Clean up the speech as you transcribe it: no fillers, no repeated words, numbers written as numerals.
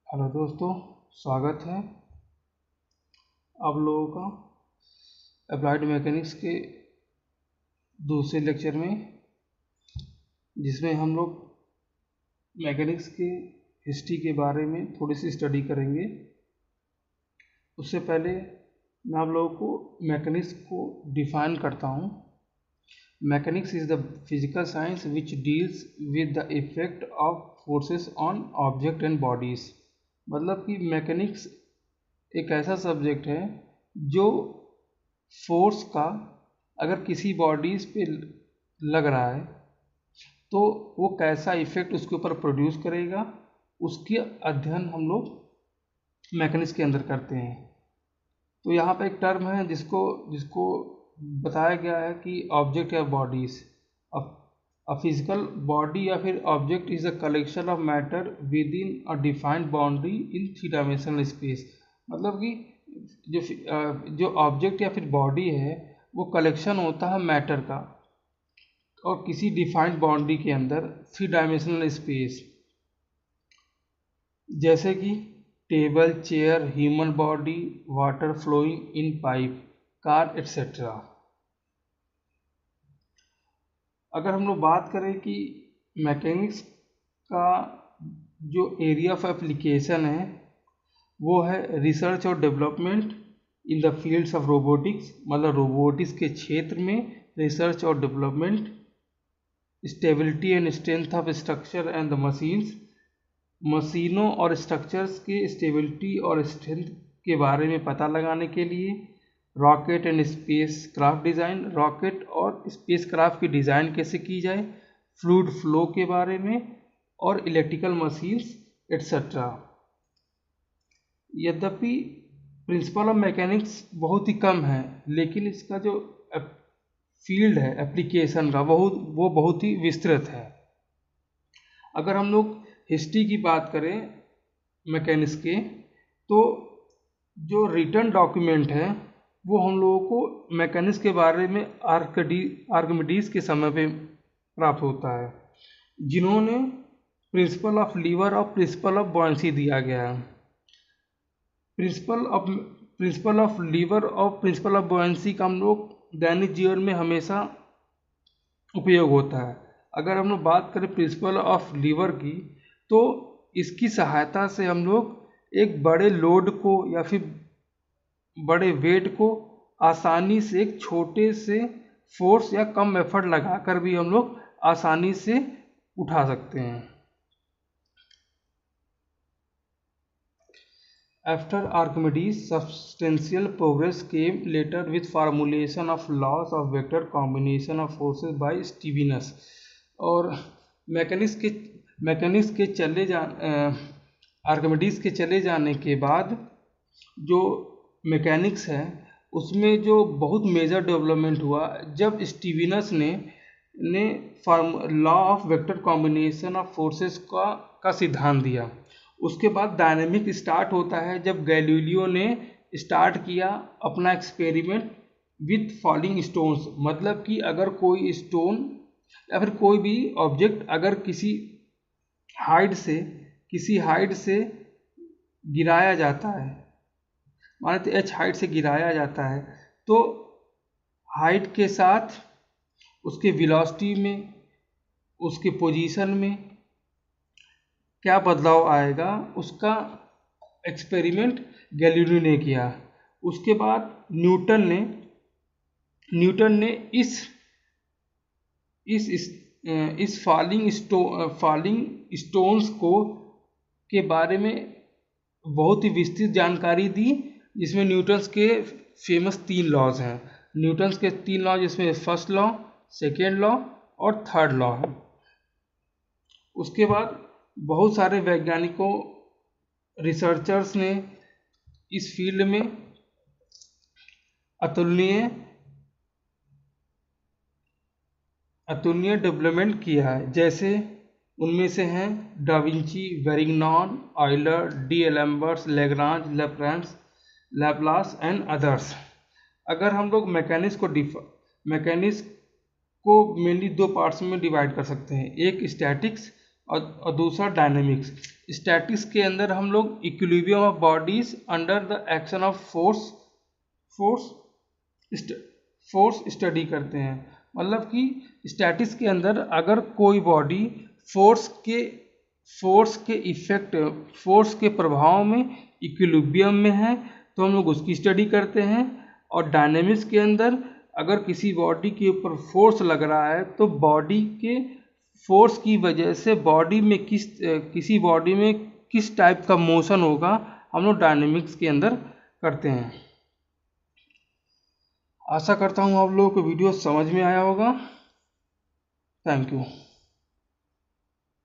Hello दोस्तों, स्वागत है आप लोगों का अप्लाइड मैकेनिक्स के दूसरे लेक्चर में, जिसमें हम लोग मैकेनिक्स के हिस्ट्री के बारे में थोड़ी सी स्टडी करेंगे। उससे पहले मैं आप लोगों को मैकेनिक्स को डिफाइन करता हूँ। Mechanics is the physical science which deals with the effect of forces on object and bodies. मतलब कि मैकेनिक्स एक ऐसा सब्जेक्ट है जो फोर्स का अगर किसी बॉडीज़ पे लग रहा है तो वो कैसा इफेक्ट उसके ऊपर प्रोड्यूस करेगा, उसके अध्ययन हम लोग मैकेनिक्स के अंदर करते हैं। तो यहाँ पे एक टर्म है जिसको बताया गया है कि ऑब्जेक्ट या बॉडीज़। अ फिजिकल बॉडी या फिर object is a collection of matter with in a defined boundary in three dimensional space. मतलब कि जो ऑब्जेक्ट या फिर बॉडी है वो कलेक्शन होता है मैटर का और किसी डिफाइंड बाउंड्री के अंदर थ्री डायमेंशनल स्पेस, जैसे कि table, chair, human body, water flowing in pipe, car etcetera. अगर हम लोग बात करें कि मैकेनिक्स का जो एरिया ऑफ एप्लीकेशन है वो है रिसर्च और development in the fields of robotics. मतलब रोबोटिक्स के क्षेत्र में रिसर्च और development, stability and strength of structure and the machines. मशीनों और स्ट्रक्चर्स के स्टेबिलिटी और स्ट्रेंथ के बारे में पता लगाने के लिए rocket and space craft design, rocket और स्पेस क्राफ्ट की डिज़ाइन कैसे की जाए, फ्लूइड फ्लो के बारे में, और इलेक्ट्रिकल मशीन्स एट्सेट्रा। यद्यपि प्रिंसिपल ऑफ मैकेनिक्स बहुत ही कम है, लेकिन इसका जो फील्ड है एप्लीकेशन का वो बहुत ही विस्तृत है। अगर हम लोग हिस्ट्री की बात करें मैकेनिक्स के, तो जो रिटन डॉक्यूमेंट है वो हम लोगों को मैकेनिक्स के बारे में आर्किमिडीज के समय पे प्राप्त होता है, जिन्होंने प्रिंसिपल ऑफ लीवर और प्रिंसिपल ऑफ बॉयंसी दिया गया है। प्रिंसिपल ऑफ लीवर और प्रिंसिपल ऑफ बॉयंसी का हम लोग दैनिक जीवन में हमेशा उपयोग होता है। अगर हम लोग बात करें प्रिंसिपल ऑफ लीवर की, तो इसकी सहायता से हम लोग एक बड़े लोड को या फिर बड़े वेट को आसानी से एक छोटे से फोर्स या कम एफर्ट लगाकर भी हम लोग आसानी से उठा सकते हैं। After Archimedes, substantial progress came later with formulation of laws of vector combination of forces by Stevinus। और मैकेनिक्स के चले आर्किमिडीज के चले जाने के बाद जो मैकेनिक्स है उसमें जो बहुत मेजर डेवलपमेंट हुआ जब स्टीविनस ने law of vector combination of forces का सिद्धांत दिया। उसके बाद डायनेमिक स्टार्ट होता है जब गैलीलियो ने स्टार्ट किया अपना एक्सपेरिमेंट विथ फॉलिंग स्टोन्स। मतलब कि अगर कोई स्टोन या फिर कोई भी ऑब्जेक्ट अगर किसी हाइट से गिराया जाता है, माने तो h हाइट से गिराया जाता है, तो हाइट के साथ उसके वेलोसिटी में, उसके पोजीशन में क्या बदलाव आएगा, उसका एक्सपेरिमेंट गैलीलियो ने किया। उसके बाद न्यूटन ने इस फॉलिंग स्टोन्स के बारे में बहुत ही विस्तृत जानकारी दी, जिसमें न्यूटन्स के फेमस 3 लॉज हैं। न्यूटन्स के 3 लॉ जिसमें फर्स्ट लॉ, सेकेंड लॉ और थर्ड लॉ है। उसके बाद बहुत सारे वैज्ञानिकों, रिसर्चर्स ने इस फील्ड में अतुलनीय डेवलपमेंट किया है। जैसे उनमें से हैं da Vinci, Varignon, Euler, d'Alembert, Lagrange, Laplace and others. अगर हम लोग मैकेनिक्स को मेनली 2 पार्ट्स में डिवाइड कर सकते हैं, एक स्टैटिक्स और दूसरा डायनेमिक्स। स्टैटिक्स के अंदर हम लोग equilibrium of bodies under the action of force study करते हैं। मतलब कि स्टैटिक्स के अंदर अगर कोई बॉडी फोर्स के प्रभाव में इक्विलिब्रियम में है तो हम लोग उसकी स्टडी करते हैं। और डायनेमिक्स के अंदर अगर किसी बॉडी के ऊपर फोर्स लग रहा है तो बॉडी के फोर्स की वजह से बॉडी में किसी बॉडी में किस टाइप का मोशन होगा हम लोग डायनेमिक्स के अंदर करते हैं। आशा करता हूँ आप लोगों को वीडियो समझ में आया होगा। Thank you.